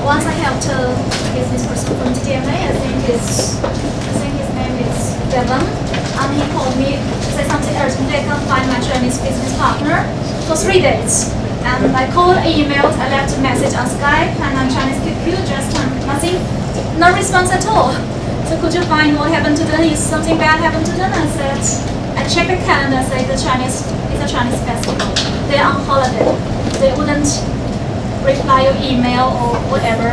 once I helped a business person from TMA, I think his name is Devon, and he called me to say something urgent. I can't find my Chinese business partner for 3 days. And I called, emailed, I left a message on Skype and on Chinese QQ, just nothing, no response at all. So could you find what happened to them? Is something bad happened to them? I said, I checked the calendar, say it's a Chinese festival. They're on holiday. They wouldn't reply your email or whatever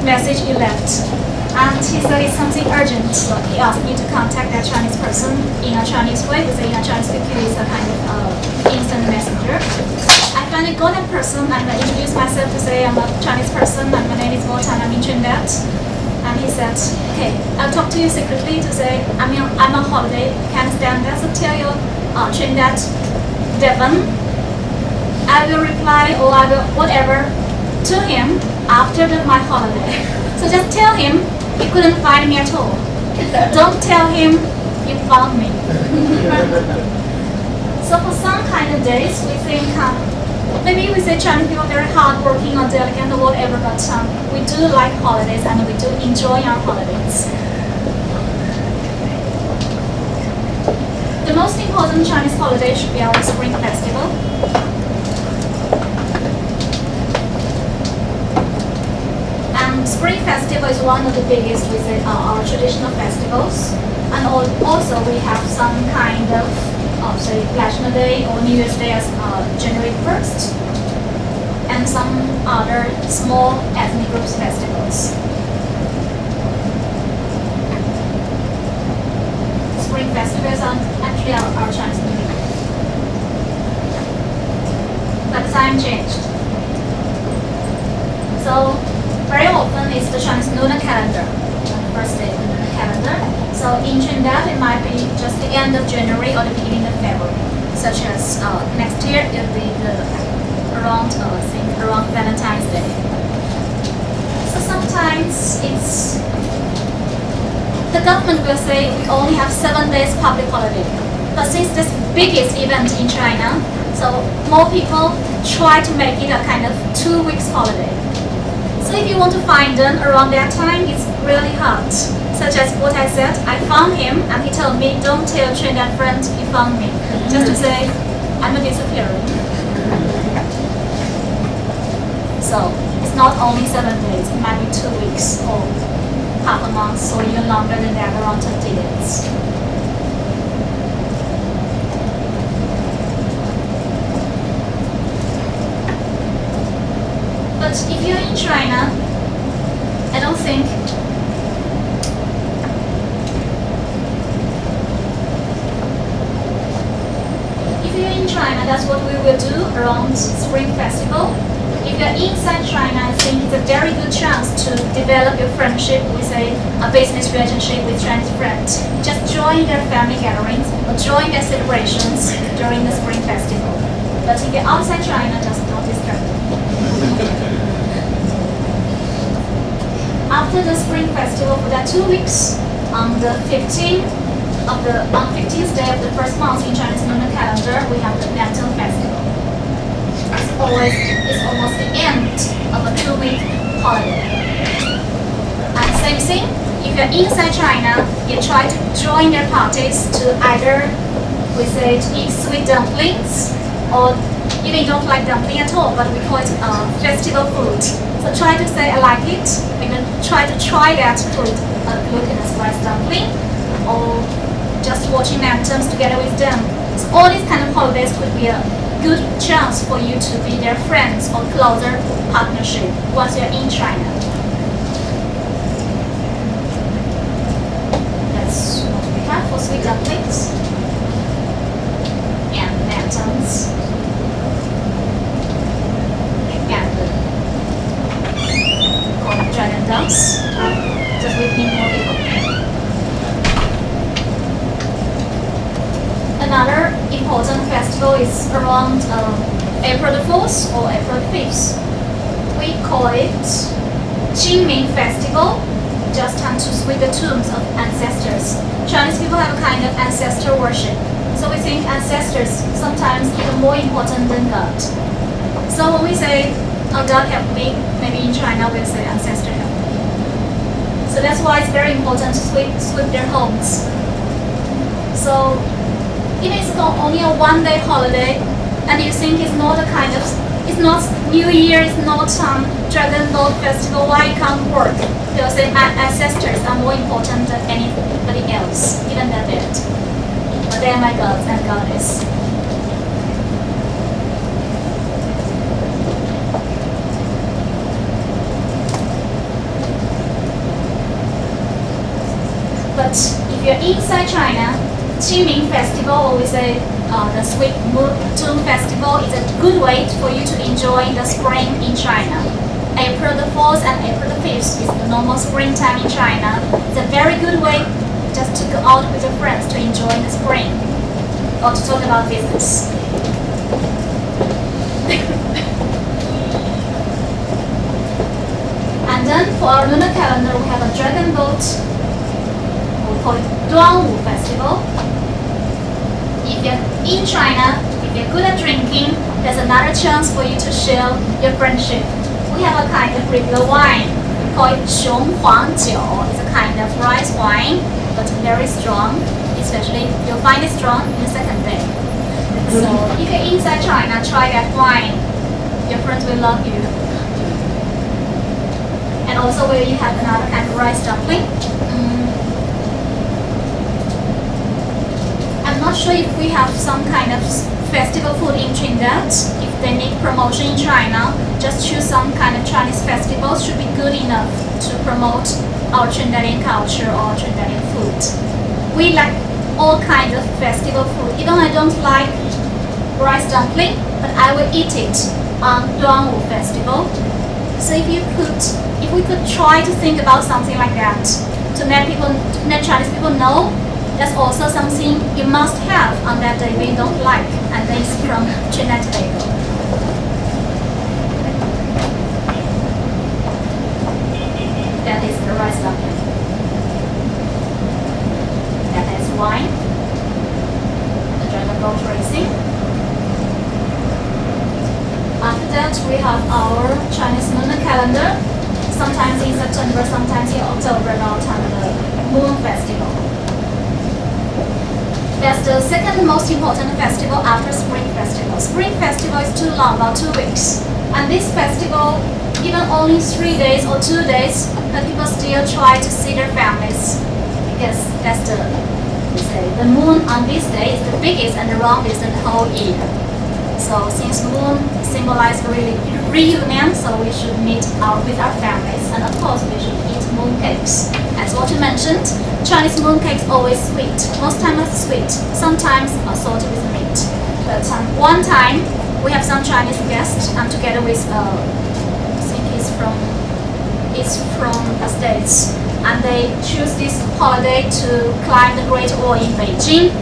message you left. And he said it's something urgent. So he asked me to contact that Chinese person in a Chinese way. We say in a Chinese QQ is a kind of instant messenger. I finally got that person and I introduced myself to say I'm a Chinese person and my name is Wotan, I'm in Trinidad. And he said, okay, I'll talk to you secretly to say I'm on holiday, can't stand that, so tell your Trinidad Devon. I will reply or I will whatever to him after my holiday. So just tell him you couldn't find me at all. Don't tell him you found me. So for some kind of days we think maybe we say Chinese people are very hardworking or delicate or whatever, but we do like holidays and we do enjoy our holidays. The most important Chinese holiday should be our Spring Festival. And Spring Festival is one of the biggest, we say, our traditional festivals. And also we have some kind of say National Day or New Year's Day as January 1st, and some other small ethnic groups festivals. Spring festivals are actually our Chinese New Year. But the time changed. So very often it's the Chinese lunar calendar, the first day of the lunar calendar. So in Trinidad, it might be just the end of January or the beginning of February, such as next year it will be around Valentine's Day. So sometimes the government will say we only have 7 days public holiday, but since this biggest event in China, so more people try to make it a kind of 2 weeks holiday. So if you want to find them around that time, it's really hard. Such as what I said, I found him and he told me, don't tell Trinidad friend you found me. Just to say, I'm a disappearing. So it's not only 7 days, it might be 2 weeks or half a month or even longer than that, around 20 days. But if you're in China, I don't think China, that's what we will do around Spring Festival. If you're inside China, I think it's a very good chance to develop your friendship with a business relationship with Chinese friends. Just join their family gatherings or join their celebrations during the Spring Festival. But if you're outside China, just don't disturb them. After the Spring Festival, for that 2 weeks, on the 15th day of the first month in Chinese lunar calendar, we have the Lantern Festival. It's almost the end of a 2-week holiday. And same thing, if you're inside China, you try to join their parties to either, we say, to eat sweet dumplings, or even don't like dumpling at all, but we call it festival food. So try to say I like it, and then try to try that food, glutinous rice dumpling, or just watching lanterns together with them. So all these kind of holidays could be a good chance for you to be their friends or closer partnership once you're in China. That's what we have for sweet dumplings and lanterns and dragon dance. Just with me more people. Another important festival is around April the 4th or April the 5th. We call it Qingming Festival, just time to sweep the tombs of ancestors. Chinese people have a kind of ancestor worship. So we think ancestors sometimes even more important than God. So when we say Oh, God help me. Maybe in China we'll say ancestor help me. So that's why it's very important to sweep their homes. So if it's only a one-day holiday, and you think it's not a kind of, it's not New Year, it's not Dragon Boat Festival, why you can't work? They'll say my ancestors are more important than anybody else, even they're dead. But they are my gods and goddess. But if you're inside China, Qingming Festival, or we say the Sweet Moon Festival, is a good way for you to enjoy the spring in China. April the 4th and April the 5th is the normal springtime in China. It's a very good way just to go out with your friends to enjoy the spring or to talk about business. And then for our lunar calendar, we have a dragon boat. We call it Duanwu Festival. If you're in China, if you're good at drinking, there's another chance for you to share your friendship. We have a kind of regular wine called Xionghuangjiu. It's a kind of rice wine, but very strong. Especially, you'll find it strong in the second day. So if you're inside China, try that wine. Your friends will love you. And also, where you have another kind of rice dumpling. I'm not sure if we have some kind of festival food in Trinidad. If they need promotion in China, just choose some kind of Chinese festival. Should be good enough to promote our Trinidadian culture or Trinidadian food. We like all kinds of festival food. Even I don't like rice dumpling, but I will eat it on Duanwu Festival. So if we could try to think about something like that to let Chinese people know. That's also something you must have on that day we don't like, and this is from Trinidad and Tobago. That is the rice dumpling. That is wine. The dragon boat racing. After that, we have our Chinese lunar calendar. Sometimes in September, sometimes in October, about the Moon Festival. That's the second most important festival after Spring Festival. Spring Festival is too long, about 2 weeks. And this festival, even only 3 days or 2 days, but people still try to see their families. Because that's the moon on this day is the biggest and the longest in the whole year. So since moon symbolizes really reunion, so we should meet with our families. And of course, we should eat moon cakes. As what you mentioned, Chinese moon cakes always sweet. Most times it's sweet, sometimes salted with meat. But one time we have some Chinese guests. I'm together with I think it's from the States, and they choose this holiday to climb the Great Wall in Beijing.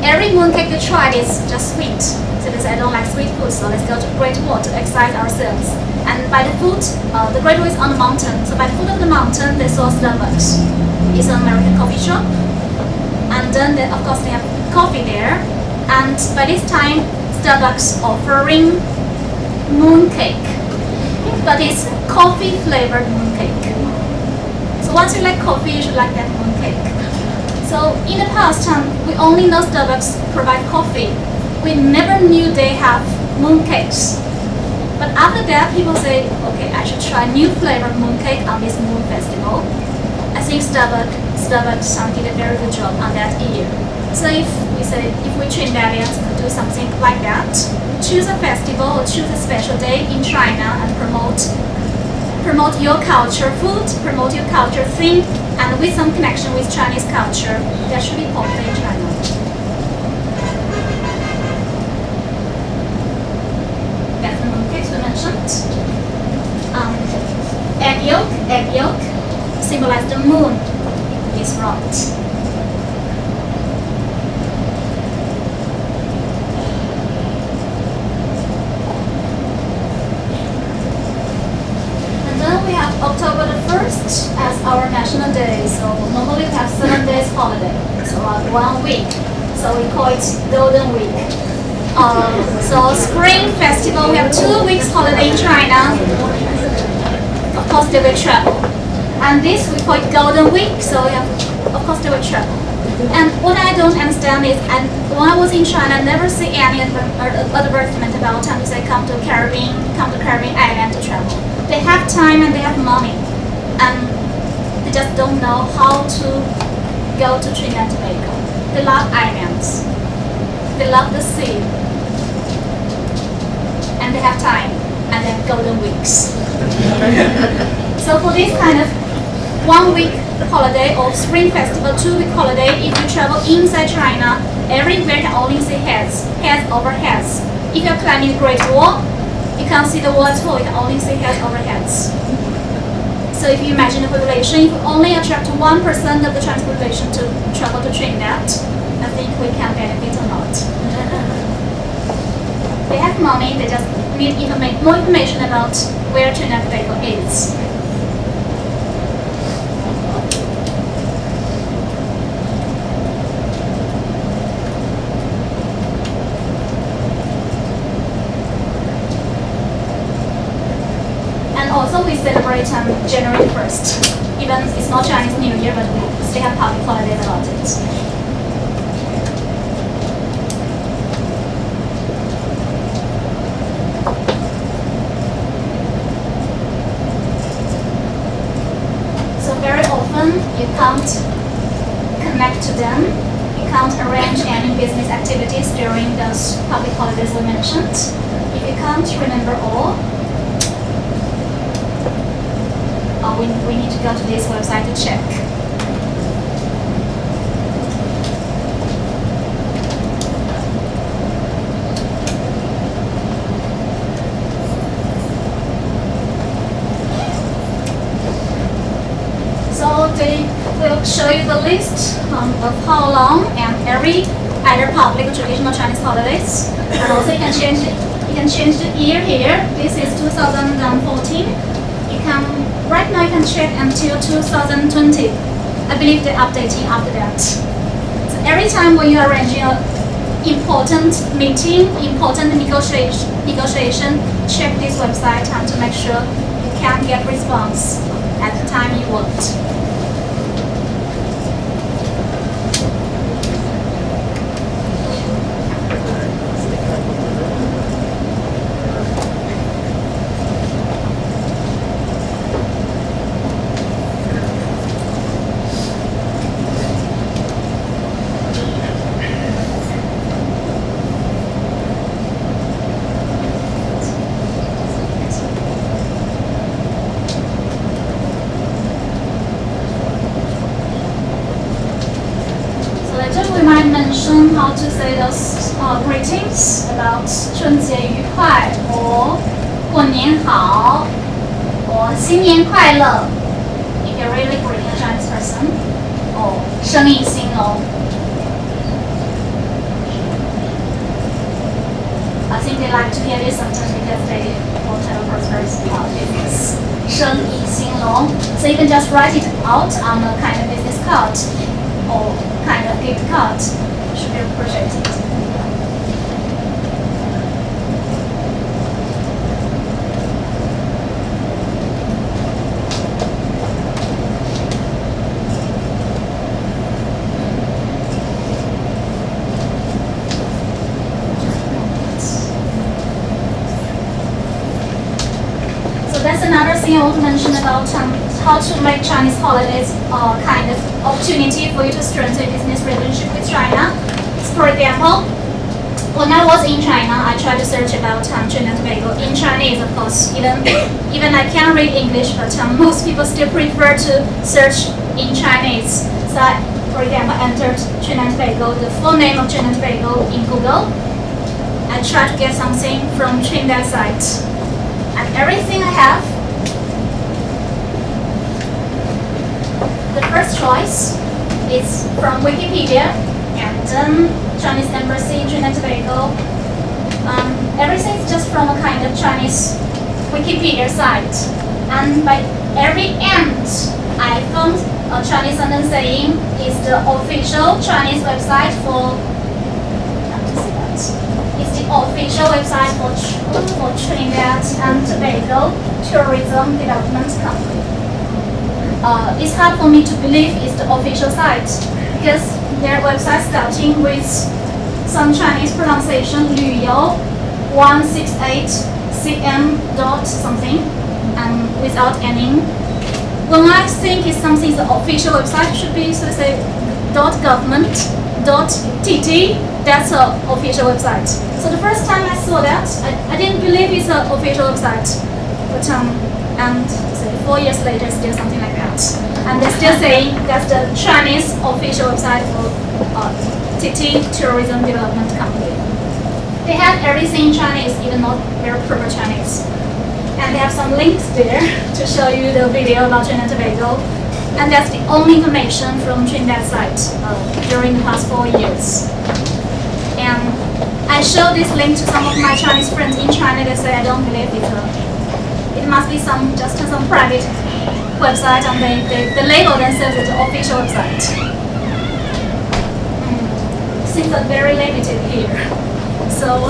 Every mooncake they try is just sweet. So they say I don't like sweet food, so let's go to the Great Wall to excite ourselves. And by the foot, the Great Wall is on the mountain. So by the foot of the mountain, they saw Starbucks. It's an American coffee shop. And then, of course, they have coffee there. And by this time, Starbucks offering mooncake. But it's coffee-flavored mooncake. So once you like coffee, you should like that mooncake. So in the past, we only know Starbucks provide coffee. We never knew they have mooncakes. But after that, people say, okay, I should try new flavored mooncake on this moon festival. I think Starbucks did a very good job on that year. So if we Trinidadians could do something like that, choose a festival or choose a special day in China and promote your culture food, promote your culture thing, and with some connection with Chinese culture, that should be popular in China. That's the mooncakes we mentioned. Egg yolk symbolize the moon is right. And then we have October the 1st as our national day. So normally we have 7 days holiday, so around 1 week. So we call it Golden Week. So Spring Festival, we have 2 weeks holiday in China. Of course, they will travel. And this we call it Golden Week, so we have, of course, they will travel. And what I don't understand is, and when I was in China, I never see any advertisement about how to say come to Caribbean island to travel. They have time and they have money, and they just don't know how to go to Trinidad and Tobago. They love islands, they love the sea, and they have time, and they have golden weeks. So for this kind of 1 week holiday or Spring Festival, 2 week holiday, if you travel inside China, everywhere you can only see heads over heads. If you're climbing the Great Wall, you can't see the wall at all, you can only see heads over heads. So if you imagine the population, if you only attract 1% of the Chinese population to travel to Trinidad, I think we can benefit a lot. They have money, they just need more information about where Trinidad and Tobago is. Also, we celebrate January 1st. Even it's not Chinese New Year, but we still have public holidays about it. So very often you can't connect to them. You can't arrange any business activities during those public holidays we mentioned. If you can't remember all, we need to go to this website to check. So they will show you the list of how long and every either public or traditional Chinese holidays. And also you can change the year here. This is 2014. Right now you can check until 2020. I believe they're updating after that. So every time when you're arranging an important meeting, important negotiation, check this website and to make sure you can get response at the time you want. How to say those greetings about 春节愉快 or 过年好 or 新年快乐 if you're really greeting a Chinese person, or 生意兴隆. I think they like to hear this sentence because they want to have a prosperous business. 生意兴隆. So you can just write it out on a kind of business card or kind of gift card. Should be appreciated. So that's another thing I want to mention about how to make Chinese holidays kind of opportunity for you to strengthen your business relationship with China. For example, when I was in China, I tried to search about Trinidad and Tobago in Chinese, of course. Even I can read English, but most people still prefer to search in Chinese. So I, for example, entered Trinidad and Tobago, the full name of Trinidad and Tobago in Google. I tried to get something from Trinidad site. And everything I have, the first choice is from Wikipedia, and then Chinese Embassy in Trinidad and Tobago. Everything is just from a kind of Chinese Wikipedia site. And by every end, I found a Chinese sentence saying is the official Chinese website for, it's the the official website for Trinidad and Tobago Tourism Development Company. It's hard for me to believe it's the official site because their website starting with some Chinese pronunciation 旅游168 cm dot something and without ending. When I think it's something the official website should be, so say .government.tt, that's an official website. So the first time I saw that, I didn't believe it's an official website. But and say 4 years later, still something like that. And they're still saying that's the Chinese official website for TT Tourism Development Company. They have everything in Chinese, even not very proper Chinese. And they have some links there to show you the video about Trinidad and Tobago. And that's the only information from Trinidad site during the past 4 years. And I showed this link to some of my Chinese friends in China. They say I don't believe it must be just some private website, and they label themselves as the official website. Things are very limited here. So